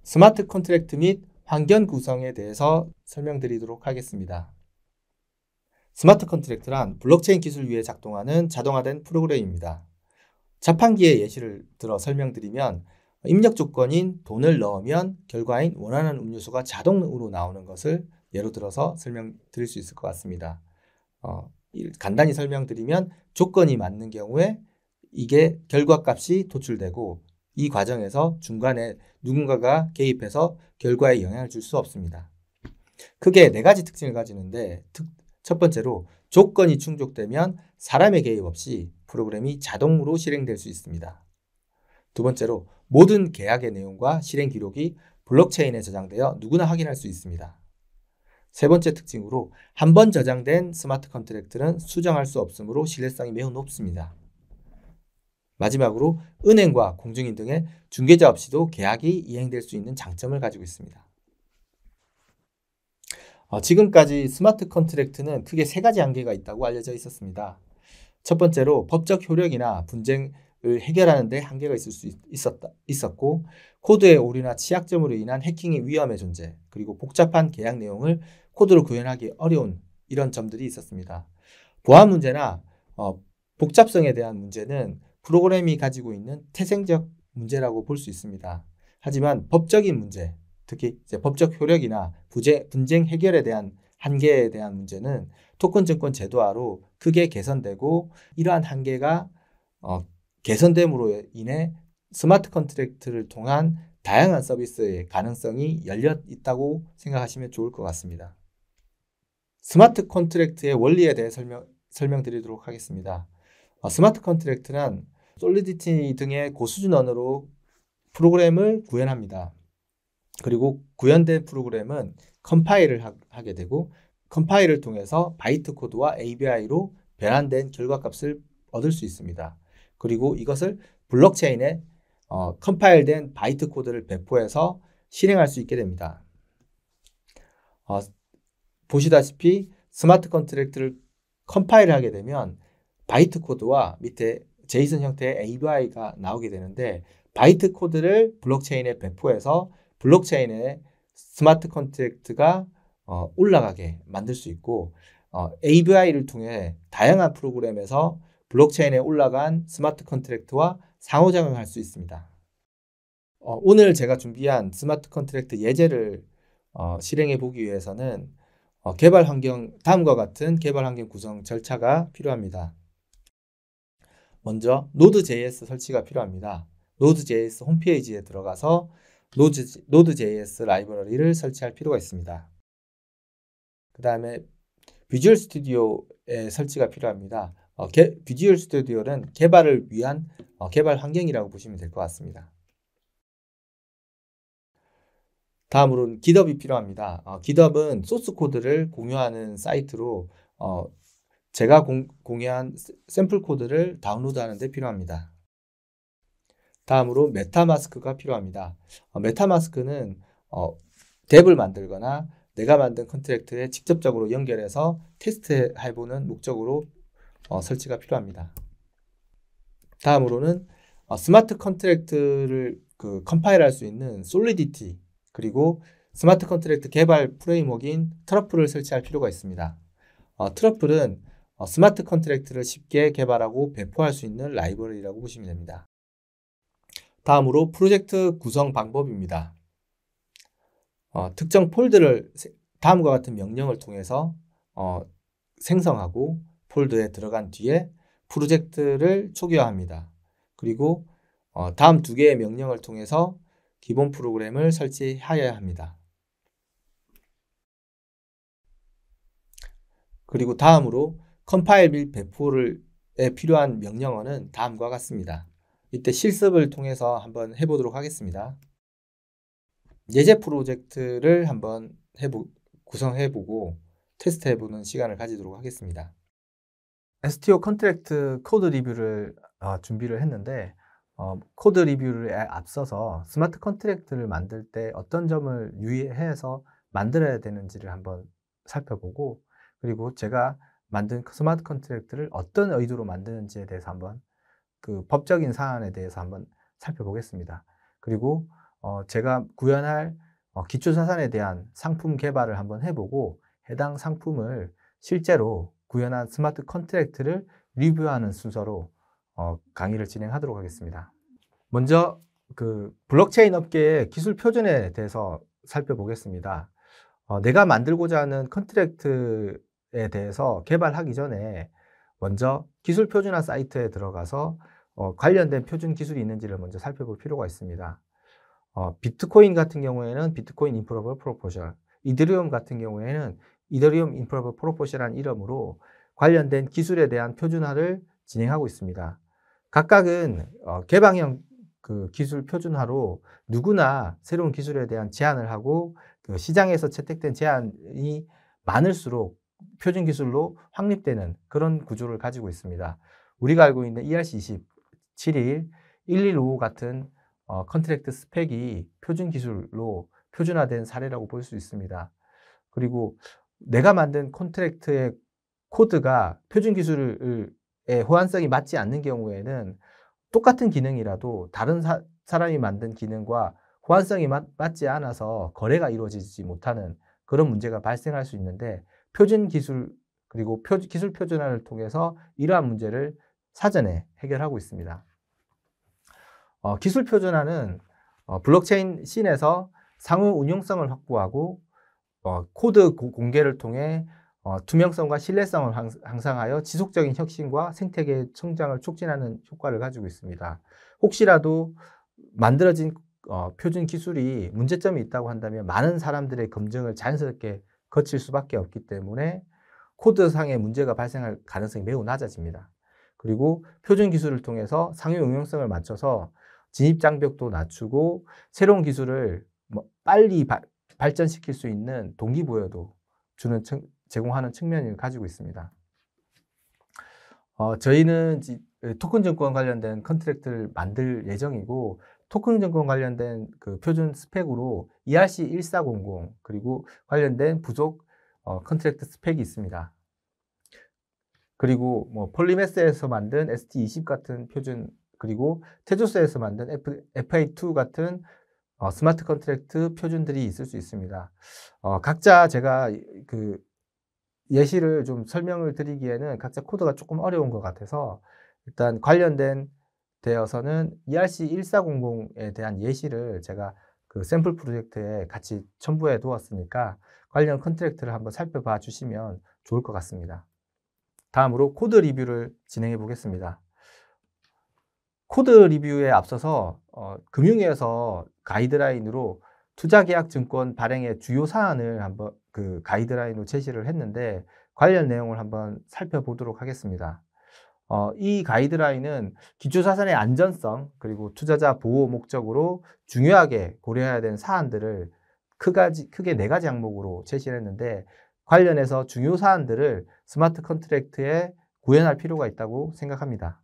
스마트 컨트랙트 및 환경 구성에 대해서 설명드리도록 하겠습니다. 스마트 컨트랙트란 블록체인 기술 위에 작동하는 자동화된 프로그램입니다. 자판기의 예시를 들어 설명드리면 입력 조건인 돈을 넣으면 결과인 원하는 음료수가 자동으로 나오는 것을 예로 들어서 설명드릴 수 있을 것 같습니다. 간단히 설명드리면 조건이 맞는 경우에 이게 결과값이 도출되고 이 과정에서 중간에 누군가가 개입해서 결과에 영향을 줄 수 없습니다. 크게 4가지 특징을 가지는데 첫 번째로 조건이 충족되면 사람의 개입 없이 프로그램이 자동으로 실행될 수 있습니다. 두 번째로 모든 계약의 내용과 실행 기록이 블록체인에 저장되어 누구나 확인할 수 있습니다. 세 번째 특징으로 한 번 저장된 스마트 컨트랙트는 수정할 수 없으므로 신뢰성이 매우 높습니다. 마지막으로 은행과 공증인 등의 중개자 없이도 계약이 이행될 수 있는 장점을 가지고 있습니다. 지금까지 스마트 컨트랙트는 크게 3가지 한계가 있다고 알려져 있었습니다. 첫 번째로 법적 효력이나 분쟁을 해결하는 데 한계가 있었고 코드의 오류나 취약점으로 인한 해킹의 위험의 존재, 그리고 복잡한 계약 내용을 코드로 구현하기 어려운 이런 점들이 있었습니다. 보안 문제나 복잡성에 대한 문제는 프로그램이 가지고 있는 태생적 문제라고 볼 수 있습니다. 하지만 법적인 문제, 특히 법적 효력이나 분쟁 해결에 대한 한계에 대한 문제는 토큰 증권 제도화로 크게 개선되고 이러한 한계가 개선됨으로 인해 스마트 컨트랙트를 통한 다양한 서비스의 가능성이 열려 있다고 생각하시면 좋을 것 같습니다. 스마트 컨트랙트의 원리에 대해 설명드리도록 하겠습니다. 스마트 컨트랙트는 솔리디티 등의 고수준 언어로 프로그램을 구현합니다. 그리고 구현된 프로그램은 컴파일을 하게 되고 컴파일을 통해서 바이트 코드와 ABI로 변환된 결과값을 얻을 수 있습니다. 그리고 이것을 블록체인에 컴파일된 바이트 코드를 배포해서 실행할 수 있게 됩니다. 보시다시피 스마트 컨트랙트를 컴파일을 하게 되면 바이트 코드와 밑에 제이슨 형태의 ABI가 나오게 되는데 바이트 코드를 블록체인에 배포해서 블록체인에 스마트 컨트랙트가 올라가게 만들 수 있고 ABI를 통해 다양한 프로그램에서 블록체인에 올라간 스마트 컨트랙트와 상호작용할 수 있습니다. 오늘 제가 준비한 스마트 컨트랙트 예제를 실행해 보기 위해서는 다음과 같은 개발 환경 구성 절차가 필요합니다. 먼저 Node.js 설치가 필요합니다. Node.js 홈페이지에 들어가서 Node.js 라이브러리를 설치할 필요가 있습니다. 그 다음에 비주얼 스튜디오의 설치가 필요합니다. 비주얼 스튜디오는 개발을 위한 개발 환경이라고 보시면 될 것 같습니다. 다음으로는 GitHub이 필요합니다. GitHub은 소스 코드를 공유하는 사이트로 제가 공유한 샘플 코드를 다운로드하는 데 필요합니다. 다음으로 메타마스크가 필요합니다. 메타마스크는 덱을 만들거나 내가 만든 컨트랙트에 직접적으로 연결해서 테스트해보는 목적으로 설치가 필요합니다. 다음으로는 스마트 컨트랙트를 컴파일할 수 있는 솔리디티 그리고 스마트 컨트랙트 개발 프레임워크인 트러플을 설치할 필요가 있습니다. 트러플은 스마트 컨트랙트를 쉽게 개발하고 배포할 수 있는 라이브러리라고 보시면 됩니다. 다음으로 프로젝트 구성 방법입니다. 특정 폴드를 다음과 같은 명령을 통해서 생성하고 폴드에 들어간 뒤에 프로젝트를 초기화합니다. 그리고 다음 2개의 명령을 통해서 기본 프로그램을 설치하여야 합니다. 그리고 다음으로 컴파일 및 배포에 필요한 명령어는 다음과 같습니다. 이때 실습을 통해서 한번 해보도록 하겠습니다. 예제 프로젝트를 한번 구성해보고 테스트해보는 시간을 가지도록 하겠습니다. STO 컨트랙트 코드 리뷰를 준비를 했는데 코드 리뷰에 앞서서 스마트 컨트랙트를 만들 때 어떤 점을 유의해서 만들어야 되는지를 한번 살펴보고 그리고 제가 만든 스마트 컨트랙트를 어떤 의도로 만드는지에 대해서 한번 그 법적인 사안에 대해서 한번 살펴보겠습니다. 그리고 제가 구현할 기초자산에 대한 상품 개발을 한번 해보고 해당 상품을 실제로 구현한 스마트 컨트랙트를 리뷰하는 순서로 강의를 진행하도록 하겠습니다. 먼저 그 블록체인 업계의 기술 표준에 대해서 살펴보겠습니다. 내가 만들고자 하는 컨트랙트에 대해서 개발하기 전에 먼저 기술 표준화 사이트에 들어가서 관련된 표준 기술이 있는지를 먼저 살펴볼 필요가 있습니다. 비트코인 같은 경우에는 비트코인 인프로버 프로포셜, 이더리움 같은 경우에는 이더리움 인프로버 프로포셜이라는 이름으로 관련된 기술에 대한 표준화를 진행하고 있습니다. 각각은 개방형 그 기술 표준화로 누구나 새로운 기술에 대한 제안을 하고 그 시장에서 채택된 제안이 많을수록 표준 기술로 확립되는 그런 구조를 가지고 있습니다. 우리가 알고 있는 ERC-27일, 1155 같은 컨트랙트 스펙이 표준 기술로 표준화된 사례라고 볼 수 있습니다. 그리고 내가 만든 컨트랙트의 코드가 표준 기술의 호환성이 맞지 않는 경우에는 똑같은 기능이라도 다른 사람이 만든 기능과 호환성이 맞지 않아서 거래가 이루어지지 못하는 그런 문제가 발생할 수 있는데 표준 기술 그리고 기술 표준화를 통해서 이러한 문제를 사전에 해결하고 있습니다. 기술 표준화는 블록체인 씬에서 상호 운용성을 확보하고 코드 공개를 통해 투명성과 신뢰성을 향상하여 지속적인 혁신과 생태계의 성장을 촉진하는 효과를 가지고 있습니다. 혹시라도 만들어진 표준 기술이 문제점이 있다고 한다면 많은 사람들의 검증을 자연스럽게 거칠 수밖에 없기 때문에 코드상의 문제가 발생할 가능성이 매우 낮아집니다. 그리고 표준 기술을 통해서 상호 응용성을 맞춰서 진입 장벽도 낮추고 새로운 기술을 빨리 발전시킬 수 있는 동기부여도 제공하는 측면을 가지고 있습니다. 저희는 토큰 증권 관련된 컨트랙트를 만들 예정이고 토큰 증권 관련된 그 표준 스펙으로 ERC-1400 그리고 관련된 부속 컨트랙트 스펙이 있습니다. 그리고 뭐 폴리메스에서 만든 ST20 같은 표준 그리고 테조스에서 만든 FA2 같은 스마트 컨트랙트 표준들이 있을 수 있습니다. 각자 제가 그 예시를 좀 설명을 드리기에는 각자 코드가 조금 어려운 것 같아서 일단 관련된 되어서는 ERC-1400에 대한 예시를 제가 그 샘플 프로젝트에 같이 첨부해 두었으니까 관련 컨트랙트를 한번 살펴봐 주시면 좋을 것 같습니다. 다음으로 코드 리뷰를 진행해 보겠습니다. 코드 리뷰에 앞서서 금융위에서 가이드라인으로 투자계약증권 발행의 주요 사안을 한번 그 가이드라인으로 제시를 했는데 관련 내용을 한번 살펴보도록 하겠습니다. 이 가이드라인은 기초자산의 안전성 그리고 투자자 보호 목적으로 중요하게 고려해야 되는 사안들을 크게 4가지 항목으로 제시를 했는데 관련해서 중요 사안들을 스마트 컨트랙트에 구현할 필요가 있다고 생각합니다.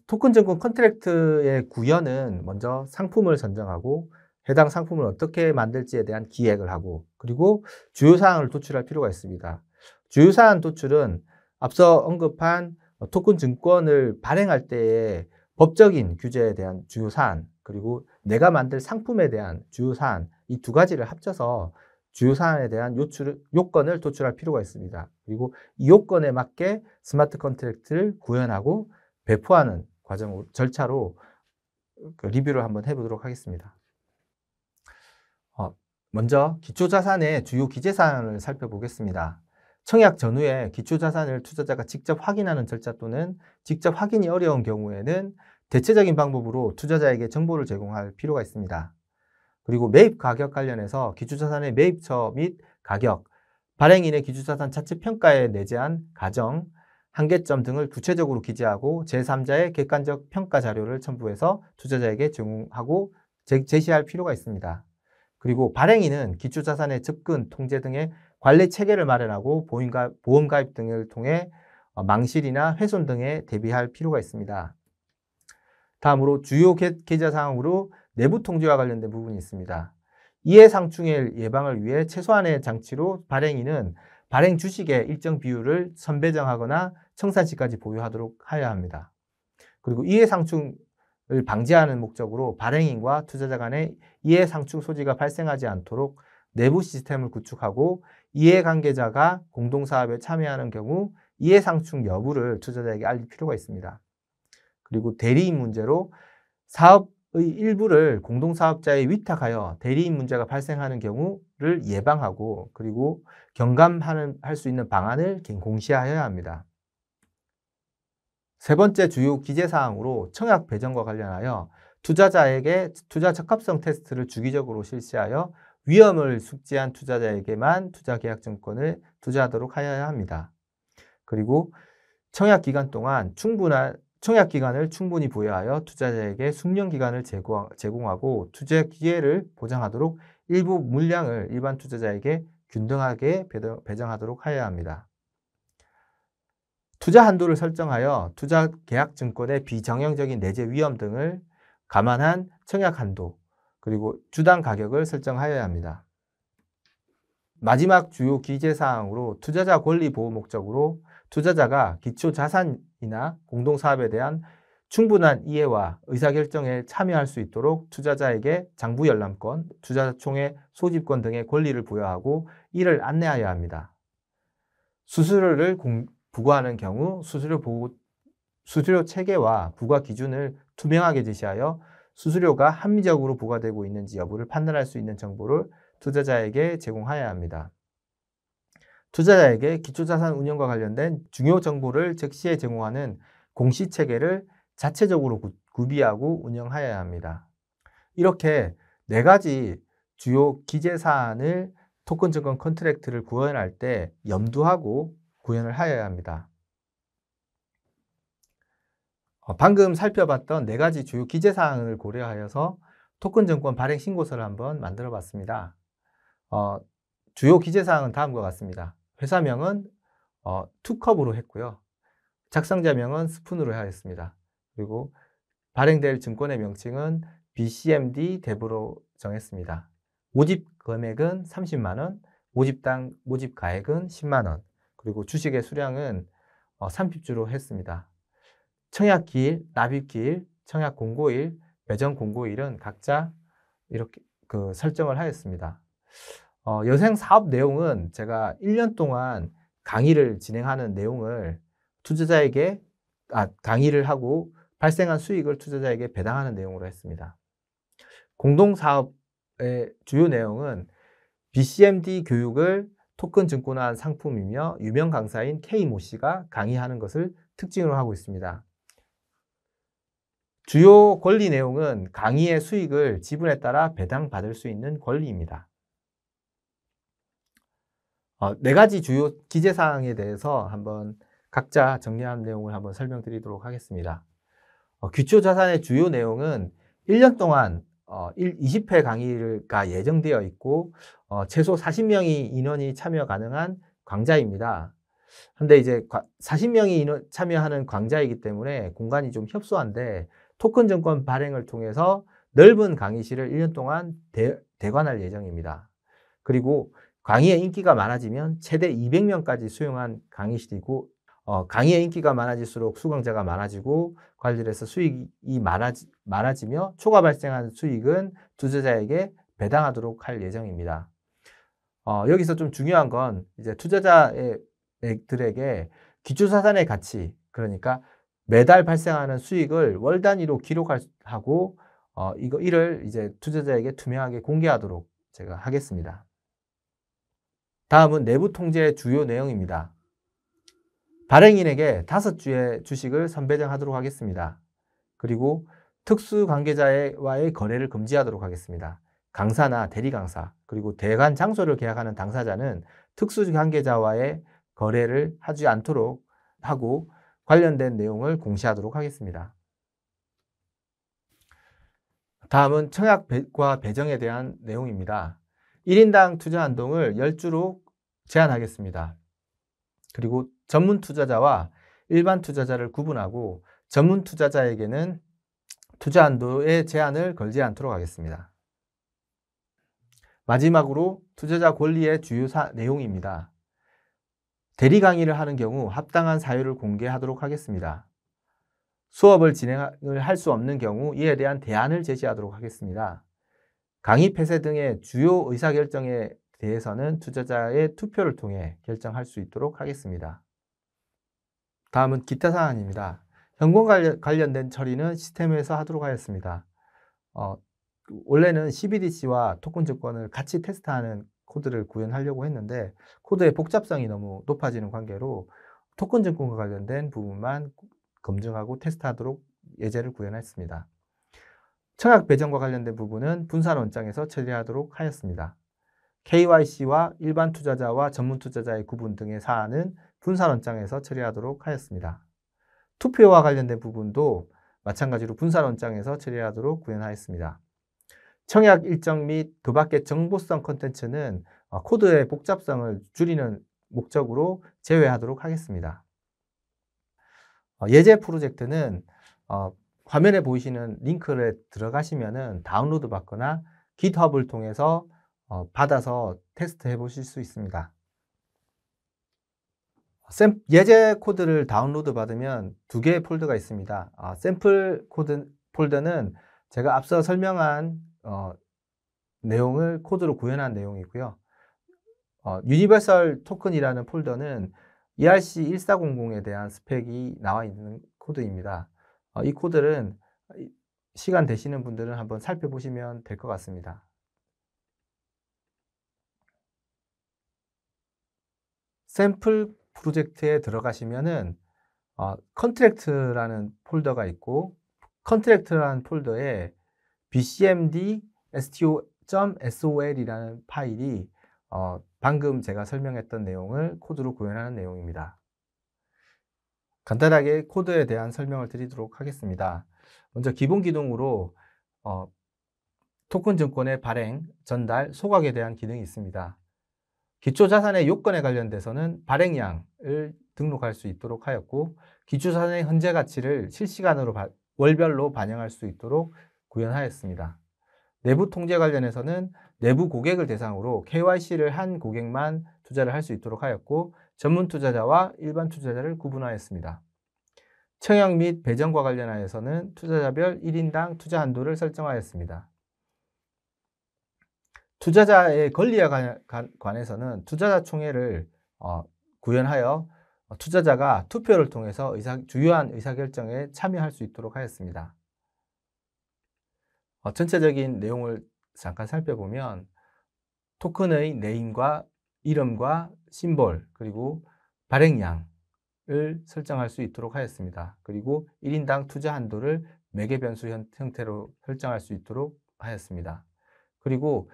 토큰 증권 컨트랙트의 구현은 먼저 상품을 선정하고 해당 상품을 어떻게 만들지에 대한 기획을 하고 그리고 주요 사항을 도출할 필요가 있습니다. 주요 사항 도출은 앞서 언급한 토큰 증권을 발행할 때의 법적인 규제에 대한 주요 사안 그리고 내가 만들 상품에 대한 주요 사안 이 2가지를 합쳐서 주요 사안에 대한 요건을 도출할 필요가 있습니다. 그리고 이 요건에 맞게 스마트 컨트랙트를 구현하고 배포하는 과정 절차로 리뷰를 한번 해보도록 하겠습니다. 먼저 기초자산의 주요 기재사항을 살펴보겠습니다. 청약 전후에 기초자산을 투자자가 직접 확인하는 절차 또는 직접 확인이 어려운 경우에는 대체적인 방법으로 투자자에게 정보를 제공할 필요가 있습니다. 그리고 매입 가격 관련해서 기초자산의 매입처 및 가격, 발행인의 기초자산 자체 평가에 내재한 가정, 한계점 등을 구체적으로 기재하고 제3자의 객관적 평가 자료를 첨부해서 투자자에게 제공하고 제시할 필요가 있습니다. 그리고 발행인은 기초자산의 접근, 통제 등의 관리 체계를 마련하고 보험 가입 등을 통해 망실이나 훼손 등에 대비할 필요가 있습니다. 다음으로 주요 계좌 사항으로 내부 통제와 관련된 부분이 있습니다. 이해상충의 예방을 위해 최소한의 장치로 발행인은 발행 주식의 일정 비율을 선배정하거나 청산시까지 보유하도록 하여야 합니다. 그리고 이해상충 방지하는 목적으로 발행인과 투자자 간의 이해상충 소지가 발생하지 않도록 내부 시스템을 구축하고 이해관계자가 공동사업에 참여하는 경우 이해상충 여부를 투자자에게 알릴 필요가 있습니다. 그리고 대리인 문제로 사업의 일부를 공동사업자에 위탁하여 대리인 문제가 발생하는 경우를 예방하고 그리고 경감할 수 있는 방안을 공시하여야 합니다. 세 번째 주요 기재사항으로 청약 배정과 관련하여 투자자에게 투자 적합성 테스트를 주기적으로 실시하여 위험을 숙지한 투자자에게만 투자계약증권을 투자하도록 하여야 합니다. 그리고 청약 기간 동안 청약 기간을 충분히 부여하여 투자자에게 숙련 기간을 제공하고 투자 기회를 보장하도록 일부 물량을 일반 투자자에게 균등하게 배정하도록 하여야 합니다. 투자 한도를 설정하여 투자 계약 증권의 비정형적인 내재 위험 등을 감안한 청약 한도, 그리고 주당 가격을 설정하여야 합니다. 마지막 주요 기재사항으로 투자자 권리 보호 목적으로 투자자가 기초 자산이나 공동사업에 대한 충분한 이해와 의사결정에 참여할 수 있도록 투자자에게 장부 열람권, 투자총회 소집권 등의 권리를 부여하고 이를 안내하여야 합니다. 수수료를 부과하는 경우 수수료 체계와 부과 기준을 투명하게 제시하여 수수료가 합리적으로 부과되고 있는지 여부를 판단할 수 있는 정보를 투자자에게 제공하여야 합니다. 투자자에게 기초자산 운영과 관련된 중요 정보를 즉시에 제공하는 공시체계를 자체적으로 구비하고 운영하여야 합니다. 이렇게 4가지 주요 기재사안을 토큰증권 컨트랙트를 구현할 때 염두하고 구현을 하여야 합니다. 방금 살펴봤던 4가지 주요 기재사항을 고려하여서 토큰증권 발행 신고서를 한번 만들어 봤습니다. 주요 기재사항은 다음과 같습니다. 회사명은 투컵으로 했고요. 작성자명은 스푼으로 하였습니다. 그리고 발행될 증권의 명칭은 BCMD 뎁으로 정했습니다. 모집 금액은 30만원, 모집 가액은 10만원, 그리고 주식의 수량은 30주로 했습니다. 청약기일, 납입기일, 청약 공고일, 배정 공고일은 각자 이렇게 설정을 하였습니다. 여생 사업 내용은 제가 1년 동안 강의를 진행하는 내용을 강의를 하고 발생한 수익을 투자자에게 배당하는 내용으로 했습니다. 공동사업의 주요 내용은 BCMD 교육을 토큰 증권화한 상품이며 유명 강사인 K모 씨가 강의하는 것을 특징으로 하고 있습니다. 주요 권리 내용은 강의의 수익을 지분에 따라 배당받을 수 있는 권리입니다. 4가지 주요 기재사항에 대해서 한번 각자 정리한 내용을 한번 설명드리도록 하겠습니다. 기초자산의 주요 내용은 1년 동안 20회 강의가 예정되어 있고 최소 40명의 인원이 참여 가능한 강좌입니다. 근데 이제 40명이 참여하는 강좌이기 때문에 공간이 좀 협소한데 토큰 증권 발행을 통해서 넓은 강의실을 1년 동안 대관할 예정입니다. 그리고 강의의 인기가 많아지면 최대 200명까지 수용한 강의실이고 강의의 인기가 많아질수록 수강자가 많아지고 관리해서 수익이 많아지며 초과 발생한 수익은 투자자에게 배당하도록 할 예정입니다. 여기서 좀 중요한 건 이제 투자자들에게 기초자산의 가치, 그러니까 매달 발생하는 수익을 월 단위로 기록하고 이를 이제 투자자에게 투명하게 공개하도록 제가 하겠습니다. 다음은 내부 통제의 주요 내용입니다. 발행인에게 5주의 주식을 선배정하도록 하겠습니다. 그리고 특수 관계자와의 거래를 금지하도록 하겠습니다. 강사나 대리 강사, 그리고 대관 장소를 계약하는 당사자는 특수 관계자와의 거래를 하지 않도록 하고 관련된 내용을 공시하도록 하겠습니다. 다음은 청약과 배정에 대한 내용입니다. 1인당 투자 한도를 10주로 제한하겠습니다. 그리고 전문 투자자와 일반 투자자를 구분하고 전문 투자자에게는 투자 한도의 제한을 걸지 않도록 하겠습니다. 마지막으로 투자자 권리의 주요 내용입니다. 대리 강의를 하는 경우 합당한 사유를 공개하도록 하겠습니다. 수업을 진행을 할 수 없는 경우 이에 대한 대안을 제시하도록 하겠습니다. 강의 폐쇄 등의 주요 의사결정에 대해서는 투자자의 투표를 통해 결정할 수 있도록 하겠습니다. 다음은 기타 사항입니다. 현금 관련된 처리는 시스템에서 하도록 하였습니다. 원래는 CBDC와 토큰 증권을 같이 테스트하는 코드를 구현하려고 했는데 코드의 복잡성이 너무 높아지는 관계로 토큰 증권과 관련된 부분만 검증하고 테스트하도록 예제를 구현했습니다. 청약 배정과 관련된 부분은 분산 원장에서 처리하도록 하였습니다. KYC와 일반 투자자와 전문 투자자의 구분 등의 사안은 분산 원장에서 처리하도록 하였습니다. 투표와 관련된 부분도 마찬가지로 분산 원장에서 처리하도록 구현하였습니다. 청약 일정 및 그 밖의 정보성 콘텐츠는 코드의 복잡성을 줄이는 목적으로 제외하도록 하겠습니다. 예제 프로젝트는 화면에 보이시는 링크를 들어가시면 다운로드 받거나 GitHub을 통해서 받아서 테스트해 보실 수 있습니다. 예제 코드를 다운로드 받으면 두 개의 폴더가 있습니다. 샘플 코드 폴더는 제가 앞서 설명한 내용을 코드로 구현한 내용이고요. 유니버설 토큰이라는 폴더는 ERC1400에 대한 스펙이 나와 있는 코드입니다. 이 코드는 시간 되시는 분들은 한번 살펴보시면 될 것 같습니다. 샘플 프로젝트에 들어가시면은 컨트랙트라는 폴더가 있고 컨트랙트라는 폴더에 bcmd sto.sol이라는 파일이 방금 제가 설명했던 내용을 코드로 구현하는 내용입니다. 간단하게 코드에 대한 설명을 드리도록 하겠습니다. 먼저 기본 기능으로 토큰 증권의 발행, 전달, 소각에 대한 기능이 있습니다. 기초자산의 요건에 관련돼서는 발행량을 등록할 수 있도록 하였고 기초자산의 현재 가치를 실시간으로 월별로 반영할 수 있도록 구현하였습니다. 내부 통제 관련해서는 내부 고객을 대상으로 KYC를 한 고객만 투자를 할 수 있도록 하였고 전문 투자자와 일반 투자자를 구분하였습니다. 청약 및 배정과 관련하여서는 투자자별 1인당 투자 한도를 설정하였습니다. 투자자의 권리에 관해서는 투자자 총회를 구현하여 투자자가 투표를 통해서 주요한 의사결정에 참여할 수 있도록 하였습니다. 전체적인 내용을 잠깐 살펴보면 토큰의 네임과 이름과 심볼 그리고 발행량을 설정할 수 있도록 하였습니다. 그리고 1인당 투자 한도를 매개 변수 형태로 설정할 수 있도록 하였습니다. 그리고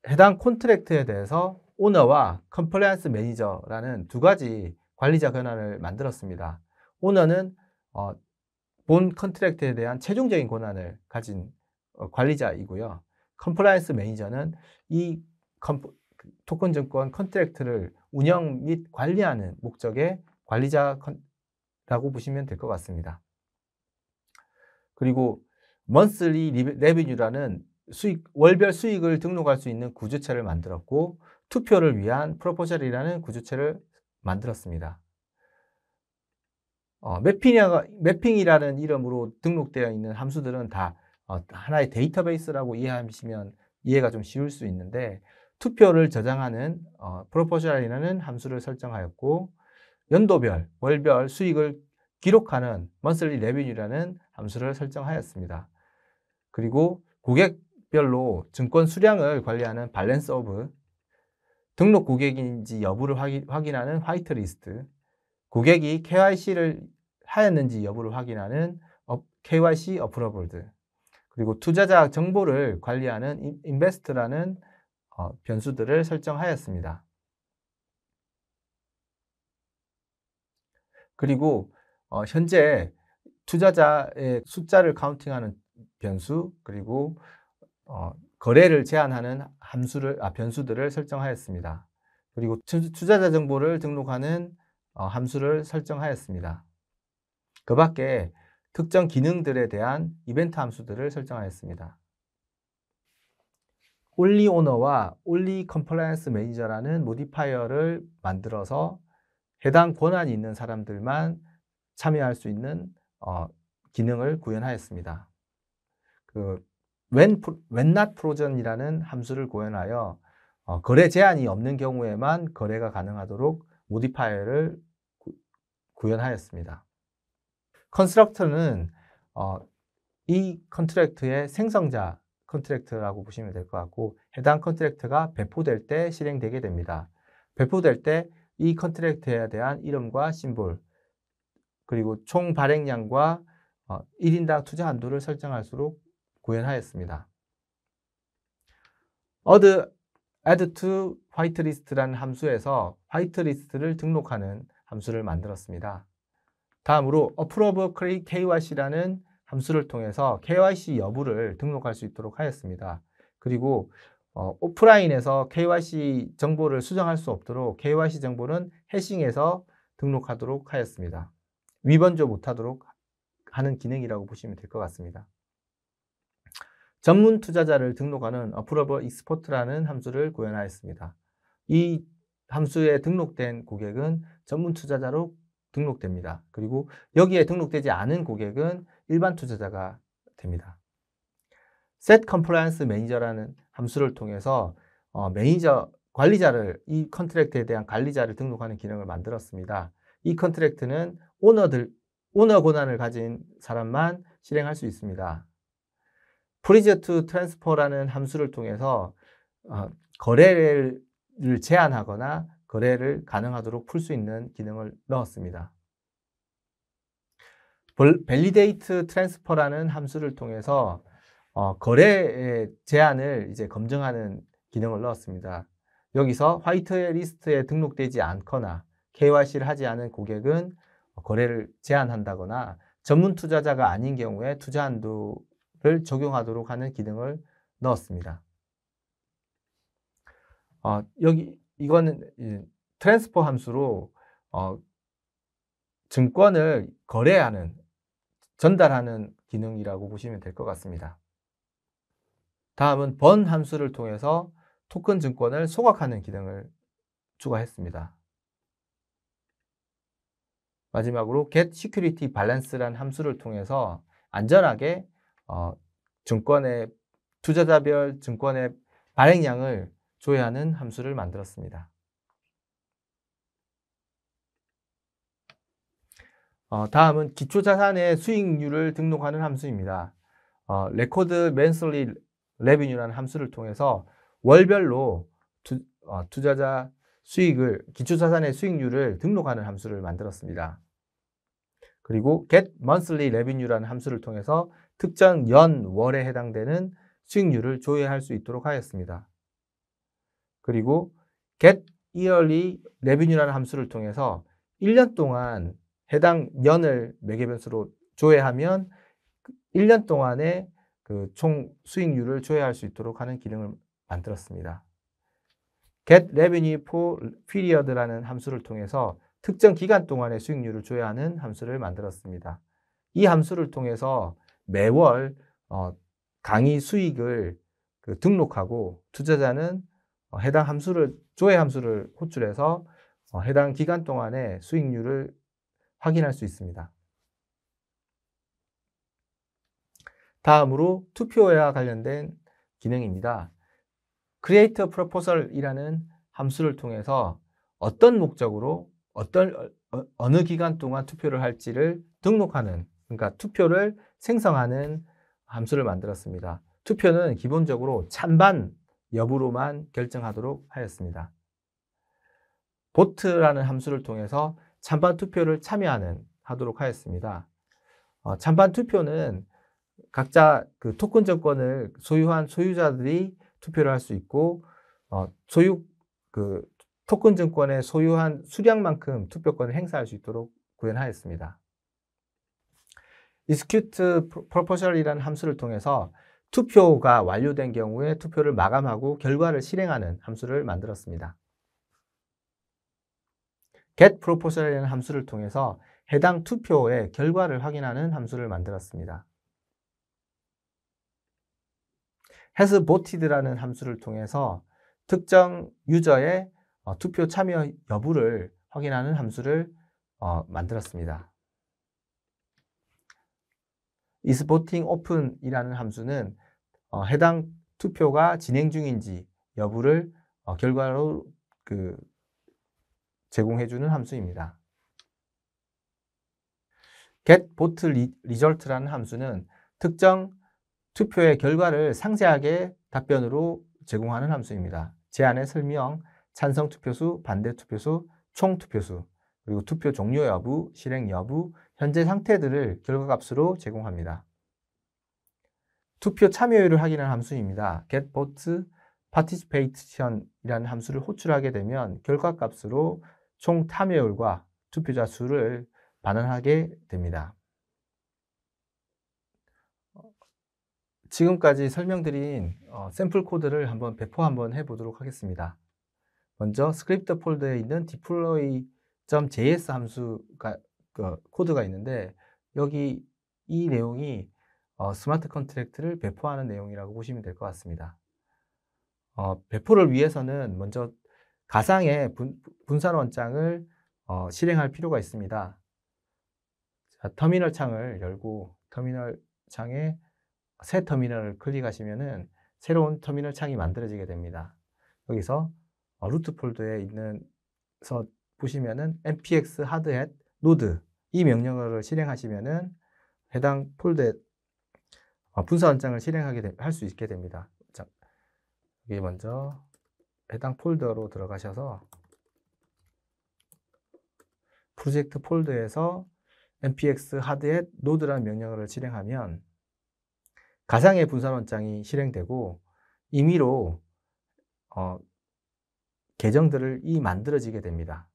해당 콘트랙트에 대해서 오너와 컴플라이언스 매니저라는 두 가지 관리자 권한을 만들었습니다. 오너는 본 컨트랙트에 대한 최종적인 권한을 가진 관리자이고요. 컴플라이언스 매니저는 이 토큰 증권 컨트랙트를 운영 및 관리하는 목적의 관리자라고 보시면 될 것 같습니다. 그리고 monthly revenue라는 월별 수익을 등록할 수 있는 구조체를 만들었고 투표를 위한 프로포셜이라는 구조체를 만들었습니다. 매핑이라는 이름으로 등록되어 있는 함수들은 다 하나의 데이터베이스라고 이해하시면 이해가 좀 쉬울 수 있는데 투표를 저장하는 프로포셜이라는 함수를 설정하였고 연도별, 월별 수익을 기록하는 monthly revenue라는 함수를 설정하였습니다. 그리고 고객별로 증권 수량을 관리하는 밸런스 오브, 등록 고객인지 여부를 확인하는 화이트리스트, 고객이 KYC를 하였는지 여부를 확인하는 KYC 어프로블드, 그리고 투자자 정보를 관리하는 인베스트라는 변수들을 설정하였습니다. 그리고 현재 투자자의 숫자를 카운팅하는 변수, 그리고 거래를 제한하는 변수들을 설정하였습니다. 그리고 투자자 정보를 등록하는 함수를 설정하였습니다. 그 밖에 특정 기능들에 대한 이벤트 함수들을 설정하였습니다. only owner와 only compliance manager라는 모디파이어를 만들어서 해당 권한이 있는 사람들만 참여할 수 있는 기능을 구현하였습니다. when not frozen이라는 함수를 구현하여 거래 제한이 없는 경우에만 거래가 가능하도록 모디파이어를 구현하였습니다. 컨스트럭터는 이 컨트랙트의 생성자 컨트랙트라고 보시면 될 것 같고, 해당 컨트랙트가 배포될 때 실행되게 됩니다. 배포될 때 이 컨트랙트에 대한 이름과 심볼, 그리고 총 발행량과 1인당 투자 한도를 설정할수록 구현하였습니다. add to whitelist라는 함수에서 화이트리스트를 등록하는 함수를 만들었습니다. 다음으로 approve KYC라는 함수를 통해서 KYC 여부를 등록할 수 있도록 하였습니다. 그리고 오프라인에서 KYC 정보를 수정할 수 없도록 KYC 정보는 해싱해서 등록하도록 하였습니다. 위번조 못하도록 하는 기능이라고 보시면 될 것 같습니다. 전문 투자자를 등록하는 approve export라는 함수를 구현하였습니다. 이 함수에 등록된 고객은 전문 투자자로 등록됩니다. 그리고 여기에 등록되지 않은 고객은 일반 투자자가 됩니다. set compliance manager라는 함수를 통해서 관리자를, 이 컨트랙트에 대한 관리자를 등록하는 기능을 만들었습니다. 이 컨트랙트는 오너 권한을 가진 사람만 실행할 수 있습니다. freeze to transfer라는 함수를 통해서 거래를 제한하거나 거래를 가능하도록 풀 수 있는 기능을 넣었습니다. validate transfer라는 함수를 통해서 거래의 제한을 이제 검증하는 기능을 넣었습니다. 여기서 화이트리스트에 등록되지 않거나 KYC를 하지 않은 고객은 거래를 제한한다거나 전문 투자자가 아닌 경우에 투자 한도를 적용하도록 하는 기능을 넣었습니다. 이거는 트랜스퍼 함수로 증권을 거래하는, 전달하는 기능이라고 보시면 될 것 같습니다. 다음은 번 함수를 통해서 토큰 증권을 소각하는 기능을 추가했습니다. 마지막으로 get security balance라는 함수를 통해서 안전하게 투자자별 증권의 발행량을 조회하는 함수를 만들었습니다. 다음은 기초자산의 수익률을 등록하는 함수입니다. record monthly revenue라는 함수를 통해서 월별로 투자자 수익을, 기초자산의 수익률을 등록하는 함수를 만들었습니다. 그리고 get monthly revenue라는 함수를 통해서 특정 연, 월에 해당되는 수익률을 조회할 수 있도록 하였습니다. 그리고 get yearly revenue라는 함수를 통해서 1년 동안 해당 연을 매개변수로 조회하면 1년 동안의 총 수익률을 조회할 수 있도록 하는 기능을 만들었습니다. get revenue for period라는 함수를 통해서 특정 기간 동안의 수익률을 조회하는 함수를 만들었습니다. 이 함수를 통해서 매월 강의 수익을 등록하고 투자자는 해당 함수를, 조회 함수를 호출해서 해당 기간 동안의 수익률을 확인할 수 있습니다. 다음으로 투표와 관련된 기능입니다. create proposal이라는 함수를 통해서 어떤 목적으로 어느 기간 동안 투표를 할지를 등록하는, 그러니까 투표를 생성하는 함수를 만들었습니다. 투표는 기본적으로 찬반 여부로만 결정하도록 하였습니다. vote라는 함수를 통해서 찬반 투표를 하도록 하였습니다. 찬반 투표는 각자 토큰 증권을 소유한 소유자들이 투표를 할 수 있고, 토큰 증권의 소유한 수량만큼 투표권을 행사할 수 있도록 구현하였습니다. execute proposal이라는 함수를 통해서 투표가 완료된 경우에 투표를 마감하고 결과를 실행하는 함수를 만들었습니다. get proposal이라는 함수를 통해서 해당 투표의 결과를 확인하는 함수를 만들었습니다. has voted라는 함수를 통해서 특정 유저의 투표 참여 여부를 확인하는 함수를 만들었습니다. is voting open이라는 함수는 해당 투표가 진행 중인지 여부를 결과로 제공해주는 함수입니다. get vote result라는 함수는 특정 투표의 결과를 상세하게 답변으로 제공하는 함수입니다. 제안의 설명, 찬성 투표수, 반대 투표수, 총 투표수, 그리고 투표 종료 여부, 실행 여부, 현재 상태들을 결과값으로 제공합니다. 투표 참여율을 확인하는 함수입니다. get vote participation이라는 함수를 호출하게 되면 결과값으로 총 참여율과 투표자 수를 반환하게 됩니다. 지금까지 설명드린 샘플 코드를 배포 한번 해보도록 하겠습니다. 먼저 스크립트 폴더에 있는 deploy.js 함수가 코드가 있는데 여기 이 내용이 스마트 컨트랙트를 배포하는 내용이라고 보시면 될 것 같습니다. 배포를 위해서는 먼저 가상의 분산 원장을 실행할 필요가 있습니다. 자, 터미널 창을 열고 터미널 창에 새 터미널을 클릭하시면은 새로운 터미널 창이 만들어지게 됩니다. 여기서 루트 폴더에 있는서 보시면은 npx hardhat node 이 명령어를 실행하시면은 해당 폴더에 분산 원장을 실행하게 할 수 있게 됩니다. 자, 여기 먼저 해당 폴더로 들어가셔서 프로젝트 폴더에서 npx hardhat node라는 명령어를 실행하면 가상의 분산 원장이 실행되고 임의로 계정들을 만들어지게 됩니다.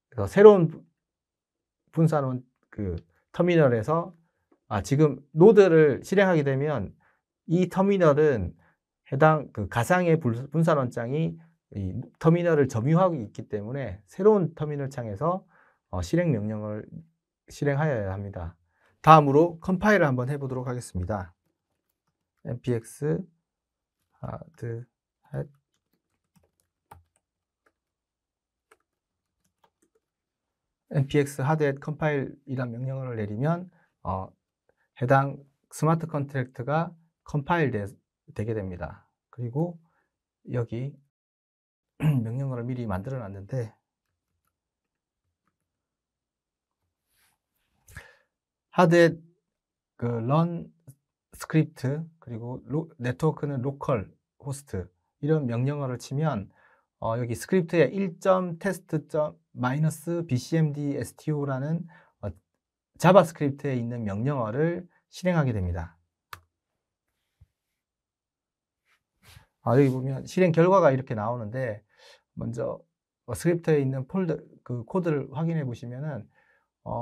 그래서 새로운 분산 터미널에서 지금 노드를 실행하게 되면 이 터미널은 해당 가상의 분산 원장이 이 터미널을 점유하고 있기 때문에 새로운 터미널 창에서 실행 명령을 실행하여야 합니다. 다음으로 컴파일을 한번 해보도록 하겠습니다. npx hardhat npx hardhat compile이란 명령어를 내리면 해당 스마트 컨트랙트가 컴파일 되게 됩니다. 그리고 여기 명령어를 미리 만들어 놨는데 hardhat run 스크립트 그리고 네트워크는 로컬 호스트 이런 명령어를 치면 여기 스크립트에 1.test.-bcmdsto라는 자바스크립트에 있는 명령어를 실행하게 됩니다. 여기 보면 실행 결과가 이렇게 나오는데 먼저 스크립트에 있는 폴더 코드를 확인해 보시면은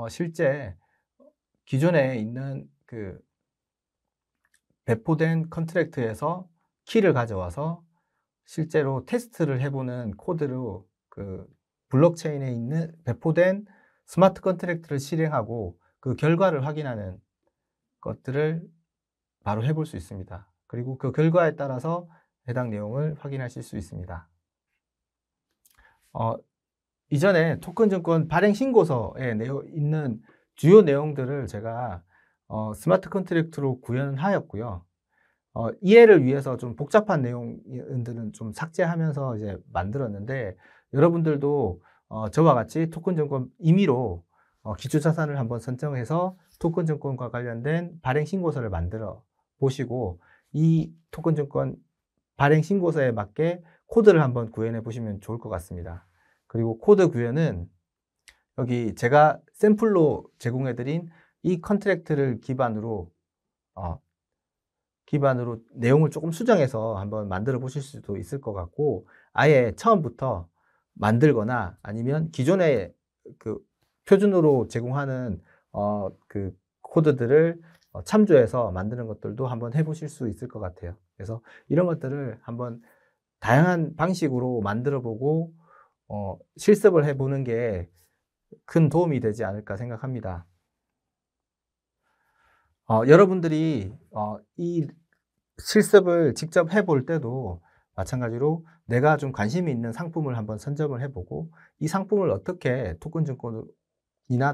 실제 기존에 있는 배포된 컨트랙트에서 키를 가져와서 실제로 테스트를 해보는 코드로 블록체인에 있는 배포된 스마트 컨트랙트를 실행하고 그 결과를 확인하는 것들을 바로 해볼 수 있습니다. 그리고 그 결과에 따라서 해당 내용을 확인하실 수 있습니다. 이전에 토큰증권 발행 신고서에 있는 주요 내용들을 제가 스마트 컨트랙트로 구현하였고요. 이해를 위해서 좀 복잡한 내용들은 좀 삭제하면서 이제 만들었는데 여러분들도 저와 같이 토큰증권 임의로 기초자산을 한번 선정해서 토큰증권과 관련된 발행 신고서를 만들어 보시고 이 토큰증권 발행 신고서에 맞게 코드를 한번 구현해 보시면 좋을 것 같습니다. 그리고 코드 구현은 여기 제가 샘플로 제공해 드린 이 컨트랙트를 기반으로 내용을 조금 수정해서 한번 만들어 보실 수도 있을 것 같고 아예 처음부터 만들거나 아니면 기존에 표준으로 제공하는 코드들을 참조해서 만드는 것들도 한번 해보실 수 있을 것 같아요. 그래서 이런 것들을 한번 다양한 방식으로 만들어 보고 실습을 해보는 게 큰 도움이 되지 않을까 생각합니다. 여러분들이 이 실습을 직접 해볼 때도 마찬가지로 내가 좀 관심이 있는 상품을 한번 선점을 해보고 이 상품을 어떻게 토큰증권으로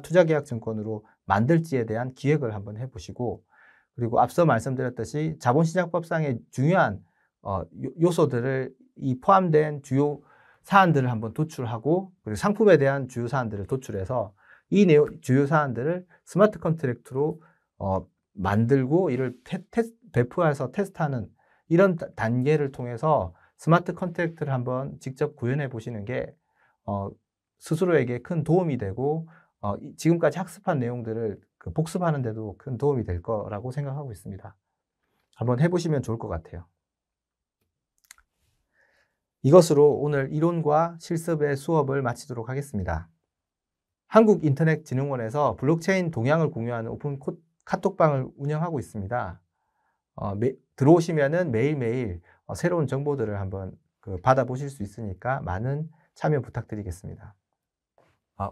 투자계약증권으로 만들지에 대한 기획을 한번 해보시고, 그리고 앞서 말씀드렸듯이 자본시장법상의 중요한 요소들을 포함된 주요 사안들을 한번 도출하고, 그리고 상품에 대한 주요 사안들을 도출해서 이 주요 사안들을 스마트 컨트랙트로 만들고 이를 배포해서 테스트하는 이런 단계를 통해서 스마트 컨트랙트를 한번 직접 구현해 보시는 게 스스로에게 큰 도움이 되고 지금까지 학습한 내용들을 복습하는 데도 큰 도움이 될 거라고 생각하고 있습니다. 한번 해보시면 좋을 것 같아요. 이것으로 오늘 이론과 실습의 수업을 마치도록 하겠습니다. 한국인터넷진흥원에서 블록체인 동향을 공유하는 오픈 카톡방을 운영하고 있습니다. 들어오시면은 매일매일 새로운 정보들을 한번 받아보실 수 있으니까 많은 참여 부탁드리겠습니다.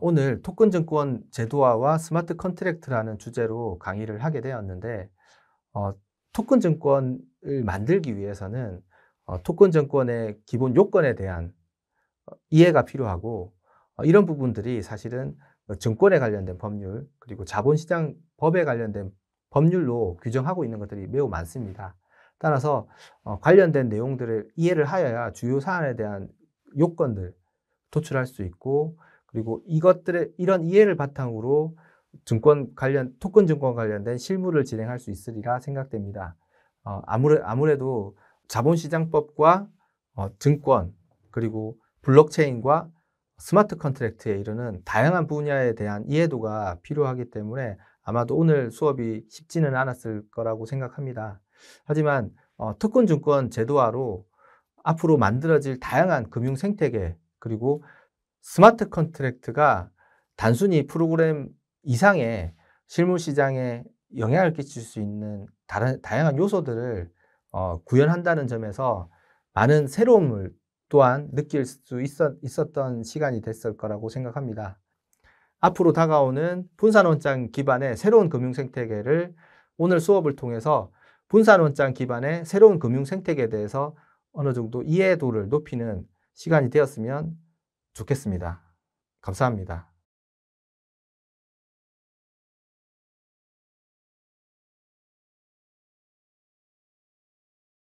오늘 토큰증권 제도화와 스마트 컨트랙트라는 주제로 강의를 하게 되었는데, 토큰증권을 만들기 위해서는 토큰증권의 기본 요건에 대한 이해가 필요하고, 이런 부분들이 사실은 증권에 관련된 법률, 그리고 자본시장 법에 관련된 법률로 규정하고 있는 것들이 매우 많습니다. 따라서 관련된 내용들을 이해를 하여야 주요 사안에 대한 요건들 도출할 수 있고, 그리고 이런 이해를 바탕으로 토큰 증권 관련된 실무를 진행할 수 있으리라 생각됩니다. 아무래도 자본시장법과 증권, 그리고 블록체인과 스마트 컨트랙트에 이르는 다양한 분야에 대한 이해도가 필요하기 때문에 아마도 오늘 수업이 쉽지는 않았을 거라고 생각합니다. 하지만 토큰증권 제도화로 앞으로 만들어질 다양한 금융 생태계, 그리고 스마트 컨트랙트가 단순히 프로그램 이상의 실물 시장에 영향을 끼칠 수 있는 다양한 요소들을 구현한다는 점에서 많은 새로움을 또한 느낄 수 있었던 시간이 됐을 거라고 생각합니다. 앞으로 다가오는 분산원장 기반의 새로운 금융 생태계를 오늘 수업을 통해서 분산원장 기반의 새로운 금융 생태계에 대해서 어느 정도 이해도를 높이는 시간이 되었으면 좋겠습니다. 감사합니다.